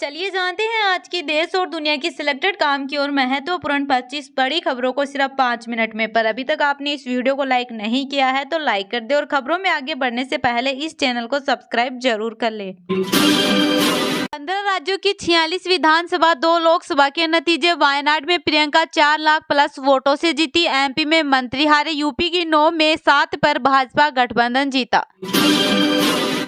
चलिए जानते हैं आज की देश और दुनिया की सिलेक्टेड काम की और महत्वपूर्ण 25 बड़ी खबरों को सिर्फ 5 मिनट में। पर अभी तक आपने इस वीडियो को लाइक नहीं किया है तो लाइक कर दे और खबरों में आगे बढ़ने से पहले इस चैनल को सब्सक्राइब जरूर कर ले। 15 राज्यों की 46 विधानसभा 2 लोकसभा के नतीजे। वायनाड में प्रियंका 4 लाख प्लस वोटों से जीती। एमपी में मंत्री हारे। यूपी की 9 में 7 पर भाजपा गठबंधन जीता।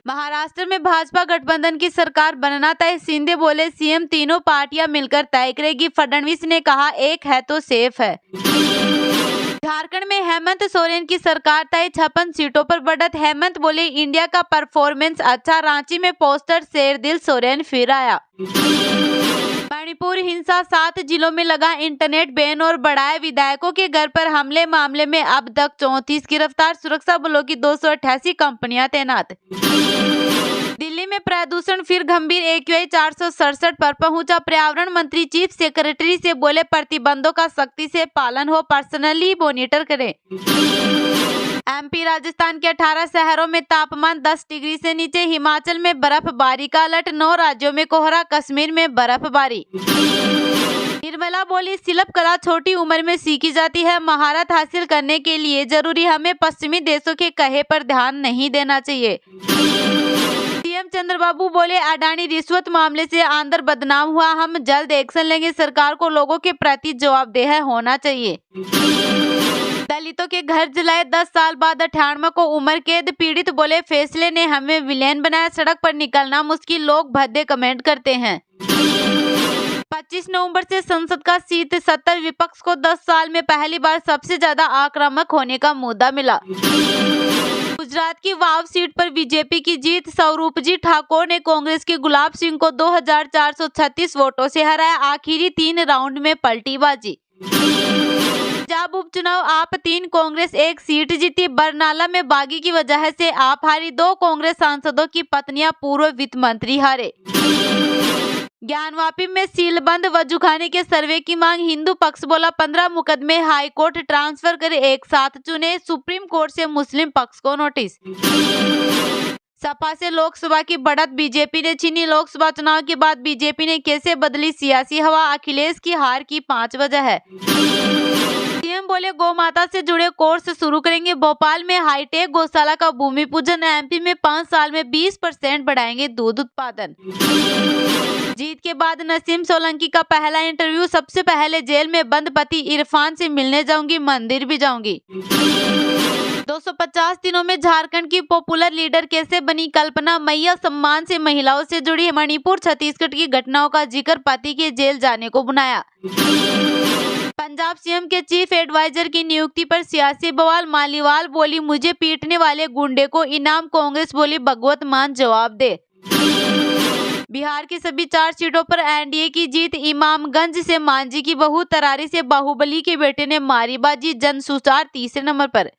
महाराष्ट्र में भाजपा गठबंधन की सरकार बनना तय। शिंदे बोले सीएम तीनों पार्टियां मिलकर तय करेगी। फडणवीस ने कहा एक है तो सेफ है। झारखंड में हेमंत सोरेन की सरकार तय। 56 सीटों पर बढ़त। हेमंत बोले इंडिया का परफॉर्मेंस अच्छा। रांची में पोस्टर शेरदिल सोरेन फिर आया। मणिपुर हिंसा 7 जिलों में लगा इंटरनेट बैन और बढ़ाए विधायकों के घर पर हमले। मामले में अब तक 34 गिरफ्तार। सुरक्षा बलों की 288 कंपनियां तैनात। दिल्ली में प्रदूषण फिर गंभीर। AQI 467 पर पहुंचा। पर्यावरण मंत्री चीफ सेक्रेटरी से बोले प्रतिबंधों का सख्ती से पालन हो। पर्सनली मॉनिटर करें। MP राजस्थान के 18 शहरों में तापमान 10 डिग्री से नीचे। हिमाचल में बर्फबारी का अलर्ट। 9 राज्यों में कोहरा। कश्मीर में बर्फबारी। निर्मला बोली शिल्प कला छोटी उम्र में सीखी जाती है। महारत हासिल करने के लिए जरूरी हमें पश्चिमी देशों के कहे पर ध्यान नहीं देना चाहिए। सीएम चंद्रबाबू बोले अडानी रिश्वत मामले से आंध्र बदनाम हुआ। हम जल्द एक्शन लेंगे। सरकार को लोगों के प्रति जवाबदेह होना चाहिए। दलितों के घर जलाए। 10 साल बाद 98 को उम्र कैद। पीड़ित बोले फैसले ने हमें विलेन बनाया। सड़क पर निकलना मुश्किल। लोग भद्दे कमेंट करते हैं। 25 नवंबर से संसद का शीत सत्र। विपक्ष को 10 साल में पहली बार सबसे ज्यादा आक्रामक होने का मुद्दा मिला। गुजरात की वाव सीट पर बीजेपी की जीत। स्वरूपजी ठाकुर ने कांग्रेस के गुलाब सिंह को 2436 वोटों से हराया। आखिरी 3 राउंड में पलटी बाजी। पंजाब उपचुनाव आप 3 कांग्रेस 1 सीट जीती। बरनाला में बागी की वजह से आप हारी। 2 कांग्रेस सांसदों की पत्नियां पूर्व वित्त मंत्री हारे। ज्ञानवापी में सीलबंद वजूखाने के सर्वे की मांग। हिंदू पक्ष बोला 15 मुकदमे हाईकोर्ट ट्रांसफर कर एक साथ चुने। सुप्रीम कोर्ट से मुस्लिम पक्ष को नोटिस। सपा से लोकसभा की बढ़त। बीजेपी ने छीनी। लोकसभा चुनाव के बाद बीजेपी ने कैसे बदली सियासी हवा। अखिलेश की हार की 5 वजह है। सीएम बोले गौ माता से जुड़े कोर्स शुरू करेंगे। भोपाल में हाईटेक गौशाला का भूमि पूजन। MP में 5 साल में 20% बढ़ाएंगे दूध उत्पादन। जीत के बाद नसीम सोलंकी का पहला इंटरव्यू। सबसे पहले जेल में बंद पति इरफान से मिलने जाऊंगी। मंदिर भी जाऊंगी। 250 दिनों में झारखंड की पॉपुलर लीडर कैसे बनी कल्पना। मैया सम्मान से महिलाओं से जुड़ी। मणिपुर छत्तीसगढ़ की घटनाओं का जिक्र। पति के जेल जाने को बुलाया। पंजाब सीएम के चीफ एडवाइजर की नियुक्ति पर सियासी बवाल। मालीवाल बोली मुझे पीटने वाले गुंडे को इनाम। कांग्रेस बोली भगवत मान जवाब दे। बिहार की सभी 4 सीटों पर एनडीए की जीत। इमामगंज से मांझी की बहू। तरारी से बाहुबली के बेटे ने मारी बाजी। जनसुचार तीसरे नंबर पर।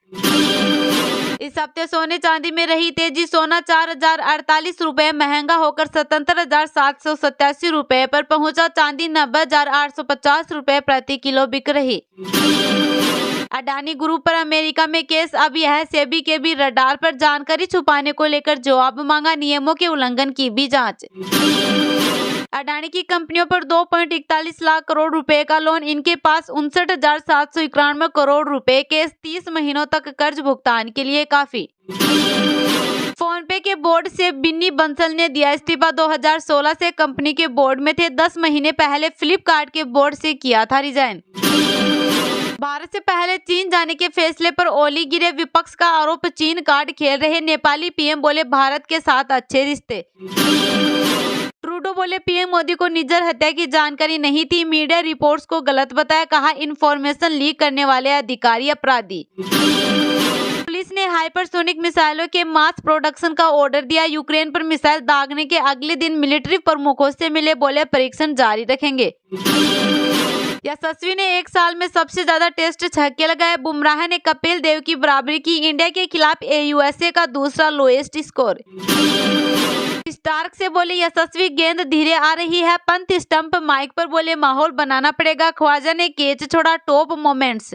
इस हफ्ते सोने चांदी में रही तेजी। सोना 4048 रुपए महंगा होकर 77,787 रुपए पर पहुंचा। चांदी 90,850 रुपए प्रति किलो बिक रही। अडानी ग्रुप पर अमेरिका में केस। अब यह सेबी के भी रडार पर। जानकारी छुपाने को लेकर जवाब मांगा। नियमों के उल्लंघन की भी जांच। अडानी की कंपनियों पर 2.41 लाख करोड़ रुपए का लोन। इनके पास 59,791 करोड़ रुपए। केस 30 महीनों तक कर्ज भुगतान के लिए काफी। फोन पे के बोर्ड से बिन्नी बंसल ने दिया इस्तीफा। 2016 से कंपनी के बोर्ड में थे। 10 महीने पहले फ्लिपकार्ट के बोर्ड से किया था रिजाइन। भारत से पहले चीन जाने के फैसले पर ओली गिरे। विपक्ष का आरोप चीन कार्ड खेल रहे। नेपाली पीएम बोले भारत के साथ अच्छे रिश्ते। ट्रूडो बोले पीएम मोदी को निज्जर हत्या की जानकारी नहीं थी। मीडिया रिपोर्ट्स को गलत बताया। कहा इन्फॉर्मेशन लीक करने वाले अधिकारी अपराधी। पुलिस ने हाइपरसोनिक मिसाइलों के मास प्रोडक्शन का ऑर्डर दिया। यूक्रेन पर मिसाइल दागने के अगले दिन मिलिट्री प्रमुखों से मिले। बोले परीक्षण जारी रखेंगे। यशस्वी ने 1 साल में सबसे ज्यादा टेस्ट छक्के लगाए। बुमराह ने कपिल देव की बराबरी की। इंडिया के खिलाफ USA का दूसरा लोएस्ट स्कोर। स्टार्क से बोले यशस्वी गेंद धीरे आ रही है। पंत स्टंप माइक पर बोले माहौल बनाना पड़ेगा। ख्वाजा ने कैच छोड़ा। Top moments.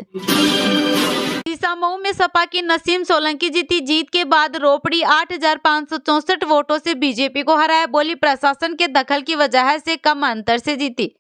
विदिशा मऊ में सपा की नसीम सोलंकी जीती। जीत के बाद रोपड़ी 8,564 वोटों से बीजेपी को हराया। बोली प्रशासन के दखल की वजह से कम अंतर से जीती।